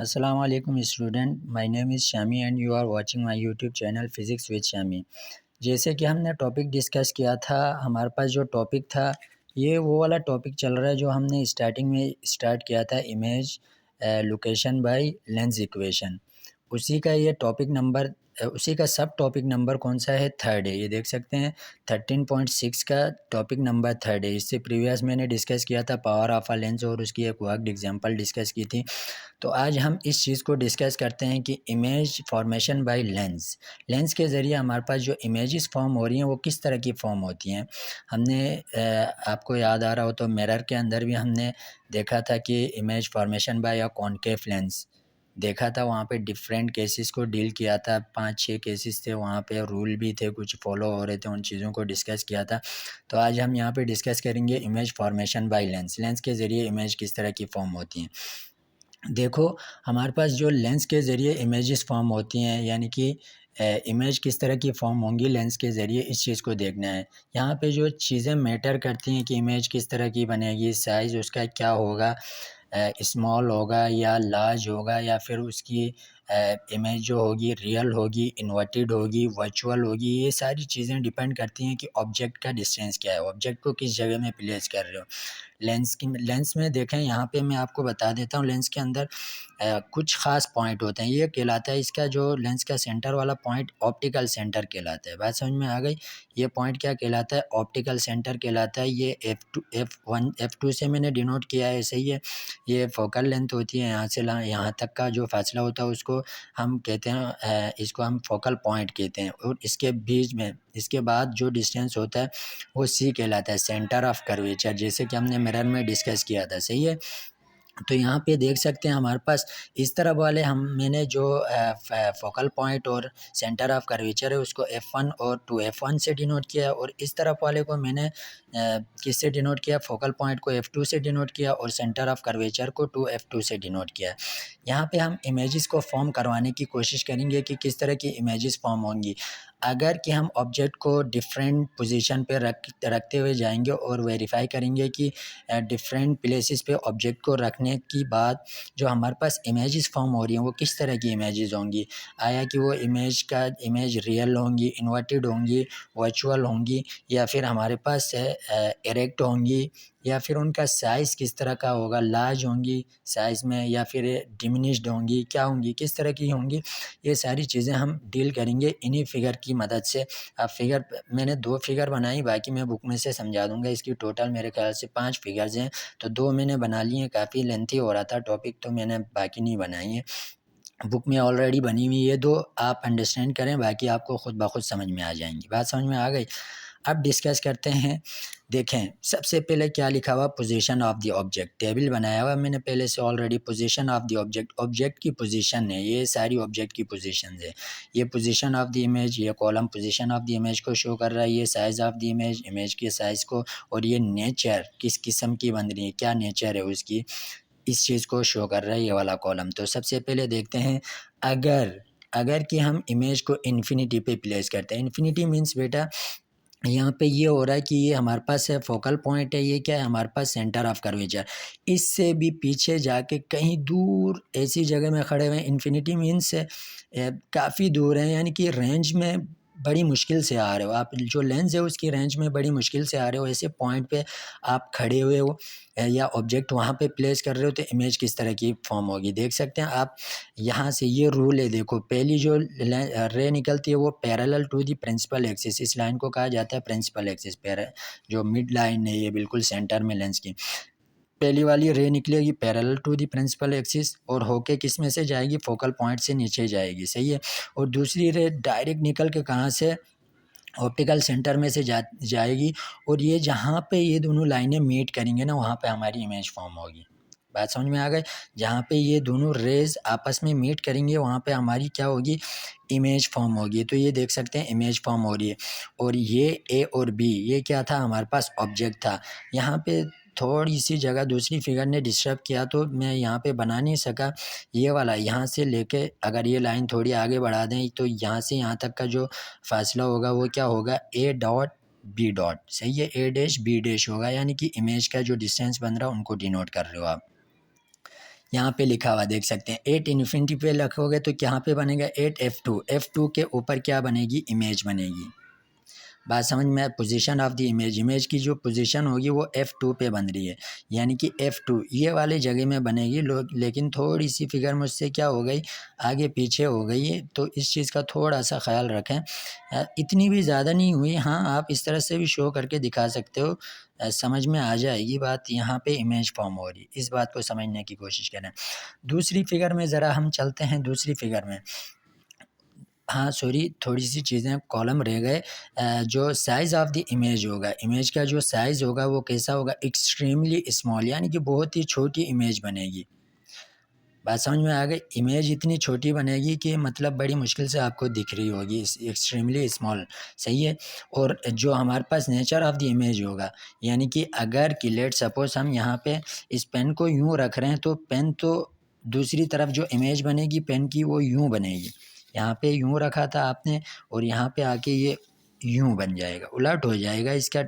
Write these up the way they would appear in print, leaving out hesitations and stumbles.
Assalamu alaikum student, my name is Shami and you are watching my YouTube channel Physics with Shami। जैसे कि हमने topic discuss किया था, हमारे पास जो टॉपिक था ये वो वाला टॉपिक चल रहा है जो हमने स्टार्टिंग में स्टार्ट किया था, image location by lens equation. उसी का ये टॉपिक नंबर उसी का सब टॉपिक नंबर कौन सा है, थर्ड है। ये देख सकते हैं 13.6 का टॉपिक नंबर थर्ड है। इससे प्रीवियस मैंने डिस्कस किया था पावर ऑफ अ लेंस और उसकी एक वर्कड एग्जांपल डिस्कस की थी। तो आज हम इस चीज़ को डिस्कस करते हैं कि इमेज फॉर्मेशन बाय लेंस के ज़रिए हमारे पास जो इमेजेस फॉर्म हो रही हैं वो किस तरह की फॉर्म होती हैं। हमने आपको याद आ रहा हो तो मिरर के अंदर भी हमने देखा था कि image formation by a concave lens देखा था। वहाँ पे डिफरेंट केसेस को डील किया था, 5-6 केसेस थे वहाँ पे, रूल भी थे कुछ फॉलो हो रहे थे, उन चीज़ों को डिस्कस किया था। तो आज हम यहाँ पे डिस्कस करेंगे इमेज फॉर्मेशन बाय लेंस के ज़रिए इमेज किस तरह की फॉर्म होती हैं। देखो, हमारे पास जो लेंस के ज़रिए इमेजेस फॉर्म होती हैं, यानी कि इमेज किस तरह की फॉर्म होंगी लेंस के ज़रिए, इस चीज़ को देखना है। यहाँ पे जो चीज़ें मैटर करती हैं कि इमेज किस तरह की बनेगी, साइज़ उसका क्या होगा, स्मॉल होगा या लार्ज होगा, या फिर उसकी इमेज जो होगी रियल होगी, इन्वर्टेड होगी, वर्चुअल होगी, ये सारी चीज़ें डिपेंड करती हैं कि ऑब्जेक्ट का डिस्टेंस क्या है, ऑब्जेक्ट को किस जगह में प्लेस कर रहे हो। लेंस में देखें, यहाँ पे मैं आपको बता देता हूँ, लेंस के अंदर कुछ ख़ास पॉइंट होते हैं। ये कहलाता है, इसका जो लेंस का सेंटर वाला पॉइंट ऑप्टिकल सेंटर कहलाता है। बात समझ में आ गई? ये पॉइंट क्या कहलाता है? ऑप्टिकल सेंटर कहलाता है। ये F1 F2 से मैंने डिनोट किया है, सही है। ये फोकल लेंथ होती है, यहाँ से यहाँ तक का जो फासला होता है उसको हम कहते हैं, इसको हम फोकल पॉइंट कहते हैं। और इसके बीच में इसके बाद जो डिस्टेंस होता है वो सी कहलाता है, सेंटर ऑफ कर्वेचर, जैसे कि हमने मिरर में डिस्कस किया था, सही है। तो यहाँ पे देख सकते हैं हमारे पास इस तरफ वाले मैंने जो फोकल पॉइंट और सेंटर ऑफ कर्वेचर है उसको F1 और 2F1 से डिनोट किया है, और इस तरफ वाले को मैंने किससे डिनोट किया, फोकल पॉइंट को F2 से डिनोट किया और सेंटर ऑफ कर्वेचर को 2F2 से डिनोट किया। यहाँ पे हम इमेजेस को फॉर्म करवाने की कोशिश करेंगे कि किस तरह की इमेजेस फॉर्म होंगी। अगर कि हम ऑब्जेक्ट को डिफरेंट पोजीशन पे रखते हुए जाएंगे और वेरीफाई करेंगे कि डिफरेंट प्लेसेस पे ऑब्जेक्ट को रखने की बाद जो हमारे पास इमेजेस फॉर्म हो रही हैं वो किस तरह की इमेजेस होंगी। आया कि वो इमेज रियल होंगी, इन्वर्टेड होंगी, वर्चुअल होंगी, या फिर हमारे पास इरेक्ट होंगी, या फिर उनका साइज़ किस तरह का होगा, लार्ज होंगी साइज़ में या फिर डिमिनिश्ड होंगी, क्या होंगी, किस तरह की होंगी। ये सारी चीज़ें हम डील करेंगे इन्हीं फिगर की मदद से। अब फिगर मैंने 2 फिगर बनाई, बाकी मैं बुक में से समझा दूंगा। इसकी टोटल मेरे ख्याल से 5 फिगर्स हैं, तो 2 मैंने बना लिए हैं। काफ़ी लेंथी हो रहा था टॉपिक, तो मैंने बाकी नहीं बनाई है, बुक में ऑलरेडी बनी हुई है। 2 आप अंडरस्टैंड करें, बाकी आपको खुद ब खुद समझ में आ जाएंगी। बात समझ में आ गई? अब डिस्कस करते हैं। देखें, सबसे पहले क्या लिखा हुआ, position of the object. Table बनाया हुआ मैंने पहले से already. Position of the object, object की पोजीशन है, ये सारी ऑब्जेक्ट की पोजीशन है। ये पोजीशन ऑफ द इमेज, ये column position of the image को शो कर रहा है। ये size of the image, image के साइज़ को, और ये नेचर किस किस्म की बन रही है, क्या नेचर है उसकी, इस चीज़ को शो कर रहा है ये वाला कॉलम। तो सबसे पहले देखते हैं, अगर अगर कि हम इमेज को इन्फिनिटी पे प्लेस करते हैं। इन्फिनिटी मीन्स बेटा यहाँ पे ये हो रहा है कि ये हमारे पास है फोकल पॉइंट है, ये क्या है हमारे पास, सेंटर ऑफ कर्वेचर। इससे भी पीछे जाके कहीं दूर ऐसी जगह में खड़े हुए हैं। इन्फिनिटी मीन्स काफ़ी दूर है, यानी कि रेंज में बड़ी मुश्किल से आ रहे हो आप, जो लेंस है उसकी रेंज में बड़ी मुश्किल से आ रहे हो, ऐसे पॉइंट पे आप खड़े हुए हो या ऑब्जेक्ट वहाँ पे प्लेस कर रहे हो, तो इमेज किस तरह की फॉर्म होगी देख सकते हैं आप। यहाँ से ये रूल है, देखो, पहली जो रे निकलती है वो parallel to the principal axis, इस लाइन को कहा जाता है प्रिंसिपल एक्सिस। जो मिड लाइन है ये बिल्कुल सेंटर में लेंस की, पहली वाली रे निकलेगी parallel to the principal axis और होके किस में से जाएगी, फोकल पॉइंट से नीचे जाएगी, सही है। और दूसरी रे डायरेक्ट निकल के कहाँ से, ऑप्टिकल सेंटर में से जाएगी, और ये जहाँ पे ये दोनों लाइनें मीट करेंगे ना, वहाँ पे हमारी इमेज फॉर्म होगी। बात समझ में आ गई? जहाँ पे ये दोनों रेज आपस में मीट करेंगे वहाँ पे हमारी क्या होगी, इमेज फॉर्म होगी। तो ये देख सकते हैं इमेज फॉर्म हो रही है। और ये ए और बी, ये क्या था, हमारे पास ऑब्जेक्ट था। यहाँ पे थोड़ी सी जगह दूसरी फिगर ने डिस्टर्ब किया, तो मैं यहाँ पे बना नहीं सका। ये वाला यहाँ से लेके अगर ये लाइन थोड़ी आगे बढ़ा दें, तो यहाँ से यहाँ तक का जो फासला होगा वो क्या होगा, ए डॉट बी डॉट, सही है, ए डैश बी डैश होगा, यानी कि इमेज का जो डिस्टेंस बन रहा है उनको डिनोट कर रहे हो आप। यहाँ पे लिखा हुआ देख सकते हैं 8 इन्फिनिटी पे रखोगे तो यहाँ पे बनेगा 8 F2 के ऊपर क्या बनेगी, इमेज बनेगी। बात समझ में, पोजीशन ऑफ द इमेज की जो पोजीशन होगी वो F2 पे बन रही है, यानी कि F2 ये वाले जगह में बनेगी। लेकिन थोड़ी सी फिगर मुझसे क्या हो गई, आगे पीछे हो गई है, तो इस चीज़ का थोड़ा सा ख्याल रखें। इतनी भी ज़्यादा नहीं हुई, हाँ आप इस तरह से भी शो करके दिखा सकते हो, समझ में आ जाएगी बात। यहाँ पे इमेज फॉर्म हो रही, इस बात को समझने की कोशिश करें। दूसरी फिगर में ज़रा हम चलते हैं, दूसरी फिगर में, हाँ सॉरी थोड़ी सी चीज़ें कॉलम रह गए। जो साइज़ ऑफ द इमेज होगा, इमेज का जो साइज़ होगा वो कैसा होगा, एक्सट्रीमली स्मॉल, यानी कि बहुत ही छोटी इमेज बनेगी। बात समझ में आ गई, इमेज इतनी छोटी बनेगी कि मतलब बड़ी मुश्किल से आपको दिख रही होगी, एक्सट्रीमली स्मॉल, सही है। और जो हमारे पास नेचर ऑफ द इमेज होगा, यानी कि अगर कि लेट सपोज हम यहाँ पे इस पेन को यूँ रख रहे हैं, तो पेन तो दूसरी तरफ जो इमेज बनेगी पेन की वो यूँ बनेगी। यहाँ पे यूँ रखा था आपने और यहाँ पे आके ये यूँ बन जाएगा, उलट हो जाएगा। इसका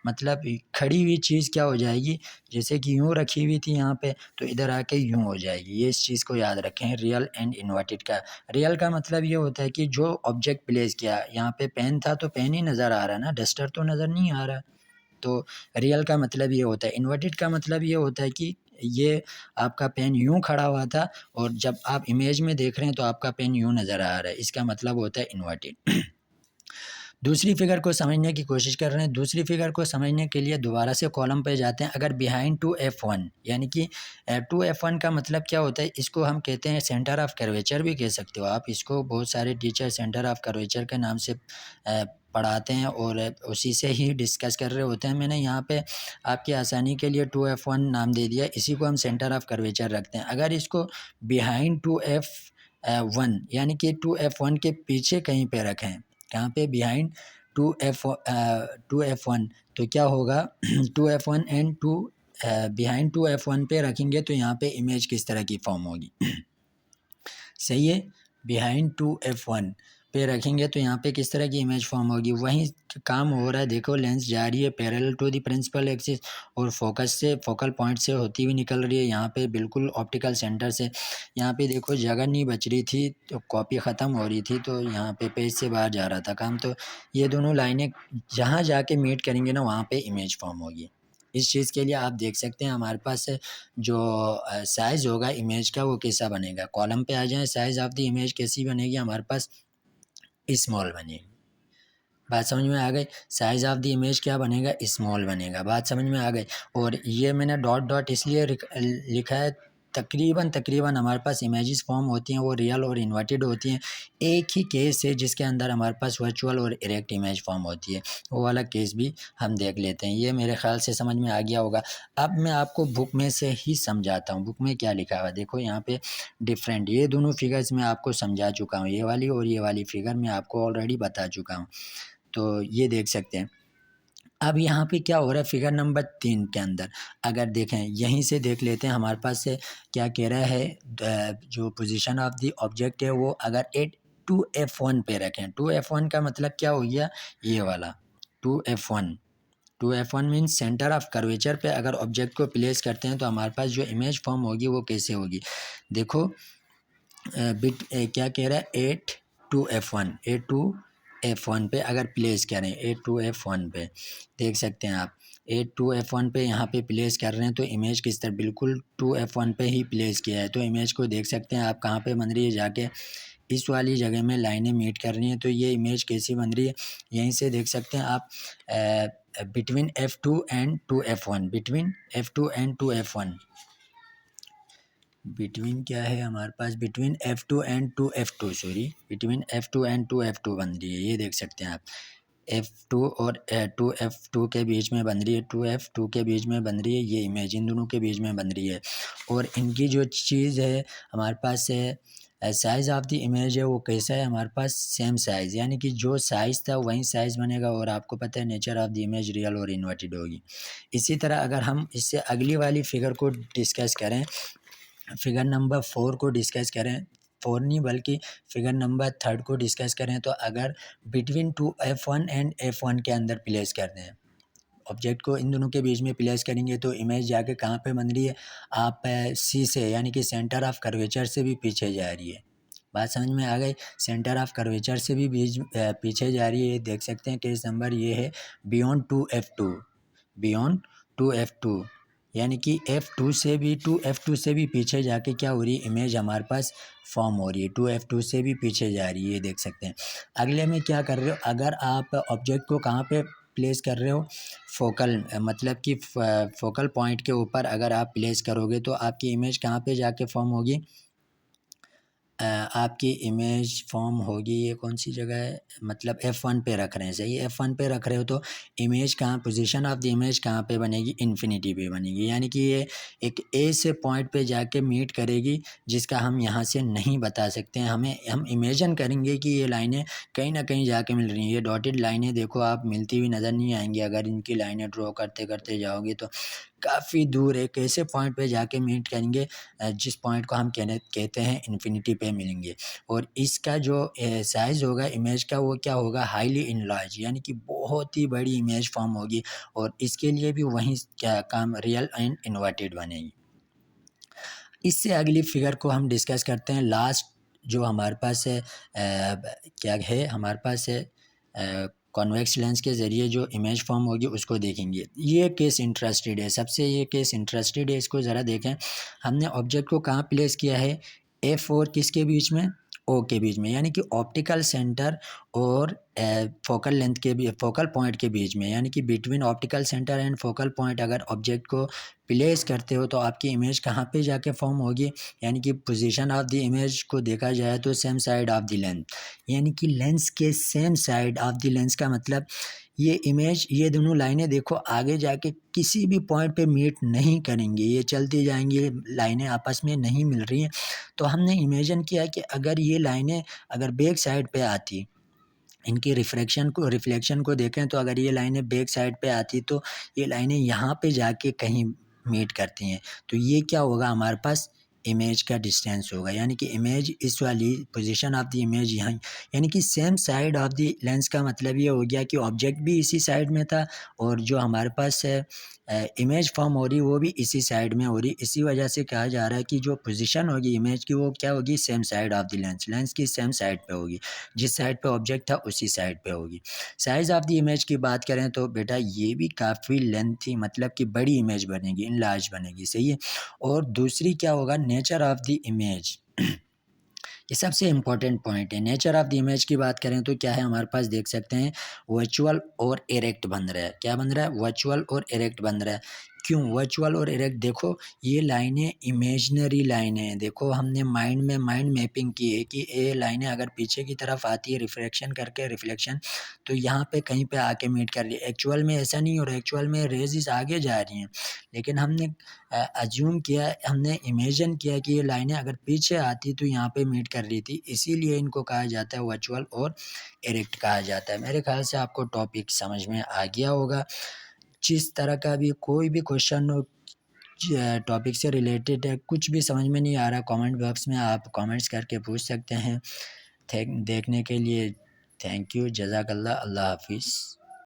मतलब खड़ी हुई चीज़ क्या हो जाएगी, जैसे कि यूँ रखी हुई थी यहाँ पे, तो इधर आके यूँ हो जाएगी। ये इस चीज़ को याद रखें, रियल एंड इन्वर्टेड का। रियल का मतलब ये होता है कि जो ऑब्जेक्ट प्लेस किया, यहाँ पे पेन था तो पेन ही नज़र आ रहा है ना, डस्टर तो नज़र नहीं आ रहा। तो रियल का मतलब ये होता है। इन्वर्टेड का मतलब ये होता है कि ये आपका पेन यूँ खड़ा हुआ था और जब आप इमेज में देख रहे हैं तो आपका पेन यूँ नज़र आ रहा है, इसका मतलब होता है इन्वर्टेड। दूसरी फिगर को समझने की कोशिश कर रहे हैं। दूसरी फिगर को समझने के लिए दोबारा से कॉलम पे जाते हैं। अगर बिहाइंड 2F1, यानी कि 2F1 का मतलब क्या होता है, इसको हम कहते हैं सेंटर ऑफ कर्वेचर भी कह सकते हो आप इसको। बहुत सारे टीचर सेंटर ऑफ कर्वेचर के नाम से पढ़ाते हैं और उसी से ही डिस्कस कर रहे होते हैं। मैंने यहाँ पे आपकी आसानी के लिए 2F1 नाम दे दिया, इसी को हम सेंटर ऑफ कर्वेचर रखते हैं। अगर इसको बिहाइंड 2F1 यानी कि 2F1 के पीछे कहीं पे रखें, यहाँ पे बिहाइंड 2F1, तो क्या होगा 2F1 एंड बिहाइंड 2F1 पे रखेंगे तो यहाँ पे इमेज किस तरह की फॉर्म होगी। सही है, बिहाइंड 2F1 पे रखेंगे तो यहाँ पे किस तरह की इमेज फॉर्म होगी। वहीं काम हो रहा है, देखो लेंस जा रही है parallel to the principal axis और फोकस से, फोकल पॉइंट से होती हुई निकल रही है यहाँ पे बिल्कुल ऑप्टिकल सेंटर से। यहाँ पे देखो जगह नहीं बच रही थी तो कॉपी ख़त्म हो रही थी, तो यहाँ पे पेज से बाहर जा रहा था काम। तो ये दोनों लाइनें जहाँ जाके मीट करेंगे ना वहाँ पे इमेज फॉर्म होगी। इस चीज़ के लिए आप देख सकते हैं हमारे पास जो साइज़ होगा इमेज का वो कैसा बनेगा। कॉलम पे आ जाएं, साइज़ ऑफ द इमेज कैसी बनेगी हमारे पास, स्मॉल बनेगी। बात समझ में आ गई, साइज़ ऑफ द इमेज क्या बनेगा, स्मॉल बनेगा। बात समझ में आ गई। और ये मैंने डॉट डॉट इसलिए लिखा है, तकरीबन हमारे पास इमेजेस फॉर्म होती हैं वो रियल और इन्वर्टेड होती हैं। एक ही केस है जिसके अंदर हमारे पास वर्चुअल और इरेक्ट इमेज फॉर्म होती है, वो वाला केस भी हम देख लेते हैं। ये मेरे ख्याल से समझ में आ गया होगा। अब मैं आपको बुक में से ही समझाता हूँ, बुक में क्या लिखा हुआ है देखो यहाँ पे डिफरेंट। ये दोनों फिगर्स मैं आपको समझा चुका हूँ, ये वाली और ये वाली फिगर मैं आपको ऑलरेडी बता चुका हूँ, तो ये देख सकते हैं। अब यहाँ पे क्या हो रहा है फिगर नंबर 3 के अंदर, अगर देखें यहीं से देख लेते हैं हमारे पास से क्या कह रहा है। जो पोजीशन ऑफ द ऑब्जेक्ट है वो अगर 2F1 पे रखें, 2F1 का मतलब क्या हो गया, ये वाला 2F1। 2F1 means centre of curvature पे अगर ऑब्जेक्ट को प्लेस करते हैं तो हमारे पास जो इमेज फॉर्म होगी वो कैसे होगी। देखो क्या कह रहा है, 8 2F1 पे अगर प्लेस करें, 8 2F1 पे देख सकते हैं आप, 8 2F1 पे यहाँ पे प्लेस कर रहे हैं तो इमेज किस तरह, बिल्कुल 2F1 पे ही प्लेस किया है तो इमेज को देख सकते हैं आप कहाँ पे बन रही है, जाके इस वाली जगह में लाइनें मीट कर रही हैं। तो ये इमेज कैसी बन रही है, यहीं से देख सकते हैं आप, between F2 and 2F1, between F2 and 2F1, between क्या है हमारे पास, between F2 and 2F2, sorry between F2 and 2F2 बन रही है। ये देख सकते हैं आप, F2 और 2F2 के बीच में बन रही है, 2F2 के बीच में बन रही है ये इमेज, इन दोनों के बीच में बन रही है। और इनकी जो चीज़ है हमारे पास है, साइज़ ऑफ द इमेज है वो कैसा है हमारे पास, सेम साइज़, यानी कि जो साइज़ था वही साइज़ बनेगा। और आपको पता है nature of the image real और इन्वर्टेड होगी। इसी तरह अगर हम इससे अगली वाली फिगर को डिस्कस करें, फिगर नंबर 4 को डिस्कस करें, 4 नहीं बल्कि फिगर नंबर 3 को डिस्कस करें, तो अगर बिटवीन 2F1 एंड F1 के अंदर प्लेस करते हैं, ऑब्जेक्ट को इन दोनों के बीच में प्लेस करेंगे तो इमेज जाके कहाँ पे बन रही है, आप सी से यानी कि सेंटर ऑफ कर्वेचर से भी पीछे जा रही है। बात समझ में आ गई। सेंटर ऑफ कर्वेचर से भी पीछे जा रही है। देख सकते हैं केस नंबर ये है बियॉन्ड 2F2, बियॉन्ड 2F2 यानी कि F2 से भी 2F2 से भी पीछे जाके क्या हो रही है, इमेज हमारे पास फॉर्म हो रही है, 2F2 से भी पीछे जा रही है, ये देख सकते हैं। अगले में क्या कर रहे हो, अगर आप ऑब्जेक्ट को कहाँ पे प्लेस कर रहे हो, फोकल मतलब कि फोकल पॉइंट के ऊपर अगर आप प्लेस करोगे तो आपकी इमेज कहाँ पे जाके फॉर्म होगी, आपकी इमेज फॉर्म होगी, ये कौन सी जगह है, मतलब F1 पे रख रहे हैं, सही है, F1 पे रख रहे हो तो इमेज कहाँ, पोजीशन ऑफ द इमेज कहाँ पे बनेगी, इन्फिनिटी पे बनेगी, यानी कि ये एक ए से पॉइंट पे जाके मीट करेगी जिसका हम यहाँ से नहीं बता सकते हैं। हम इमेजिन करेंगे कि ये लाइनें कहीं ना कहीं जाके मिल रही हैं। ये डॉटेड लाइनें देखो आप मिलती हुई नज़र नहीं आएंगी, अगर इनकी लाइनें ड्रॉ करते करते जाओगे तो काफ़ी दूर एक ऐसे पॉइंट पे जाके मीट करेंगे जिस पॉइंट को हम कहते हैं इन्फिनिटी पे मिलेंगे। और इसका जो साइज़ होगा इमेज का वो क्या होगा, हाईली इनलार्ज, यानी कि बहुत ही बड़ी इमेज फॉर्म होगी और इसके लिए भी वहीं क्या काम, रियल एंड इन्वर्टेड बनेगी। इससे अगली फिगर को हम डिस्कस करते हैं। लास्ट जो हमारे पास है क्या है, हमारे पास है कॉन्वेक्स लेंस के ज़रिए जो इमेज फॉर्म होगी उसको देखेंगे। ये केस इंटरेस्टेड है, सबसे ये केस इंटरेस्टेड है, इसको ज़रा देखें। हमने ऑब्जेक्ट को कहाँ प्लेस किया है, F और किसके बीच में, O के बीच में, यानी कि ऑप्टिकल सेंटर और फोकल लेंथ के भी, फोकल पॉइंट के बीच में, यानी कि between optical centre and focal point अगर ऑब्जेक्ट को प्लेस करते हो तो आपकी इमेज कहाँ पे जाके फॉर्म होगी, यानी कि पोजीशन ऑफ द इमेज को देखा जाए तो same side of the lens, यानी कि लेंस के same side of the lens का मतलब ये इमेज, ये दोनों लाइनें देखो आगे जाके किसी भी पॉइंट पे मीट नहीं करेंगी, ये चलती जाएंगी, लाइनें आपस में नहीं मिल रही हैं। तो हमने इमेजिन किया कि अगर ये लाइनें अगर बैक साइड पे आती, इनकी रिफ्लेक्शन को देखें तो अगर ये लाइनें बैक साइड पे आती तो ये लाइनें यहाँ पे जाके कहीं मीट करती हैं, तो ये क्या होगा, हमारे पास इमेज का डिस्टेंस होगा, यानी कि इमेज इस वाली पोजीशन ऑफ द इमेज यहाँ, यानी कि same side of the lens का मतलब ये हो गया कि ऑब्जेक्ट भी इसी साइड में था और जो हमारे पास है इमेज फॉर्म हो रही वो भी इसी साइड में हो रही। इसी वजह से कहा जा रहा है कि जो पोजीशन होगी इमेज की वो क्या होगी, same side of the lens, lens की सेम साइड पे होगी, जिस साइड पे ऑब्जेक्ट था उसी साइड पे होगी। साइज़ ऑफ द इमेज की बात करें तो बेटा ये भी काफ़ी लेंथी, मतलब कि बड़ी इमेज बनेगी, इनलार्ज बनेगी, सही है। और दूसरी क्या होगा, नेचर ऑफ द इमेज, ये सबसे इम्पोर्टेंट पॉइंट है। नेचर ऑफ द इमेज की बात करें तो क्या है, हमारे पास देख सकते हैं वर्चुअल और इरेक्ट बन रहा है, क्या बन रहा है, वर्चुअल और इरेक्ट बन रहा है। क्यों वर्चुअल और इरेक्ट, देखो ये लाइनें इमेजनरी लाइनें हैं, देखो हमने माइंड मैपिंग की है कि ये लाइनें अगर पीछे की तरफ आती है रिफ्लेक्शन करके, रिफ्लेक्शन तो यहाँ पे कहीं पे आके मीट कर रही है। एक्चुअल में ऐसा नहीं हो रहा, एक्चुअल में रेज़ आगे जा रही हैं, लेकिन हमने अज्यूम किया, हमने इमेजिन किया कि ये लाइनें अगर पीछे आती तो यहाँ पे मीट कर रही थी, इसीलिए इनको कहा जाता है वर्चुअल और इरेक्ट कहा जाता है। मेरे ख्याल से आपको टॉपिक समझ में आ गया होगा। जिस तरह का भी कोई भी क्वेश्चन हो टॉपिक से रिलेटेड है, कुछ भी समझ में नहीं आ रहा, कमेंट बॉक्स में आप कमेंट्स करके पूछ सकते हैं। देखने के लिए थैंक यू, जज़ाकल्लाह, अल्लाह हाफिज़।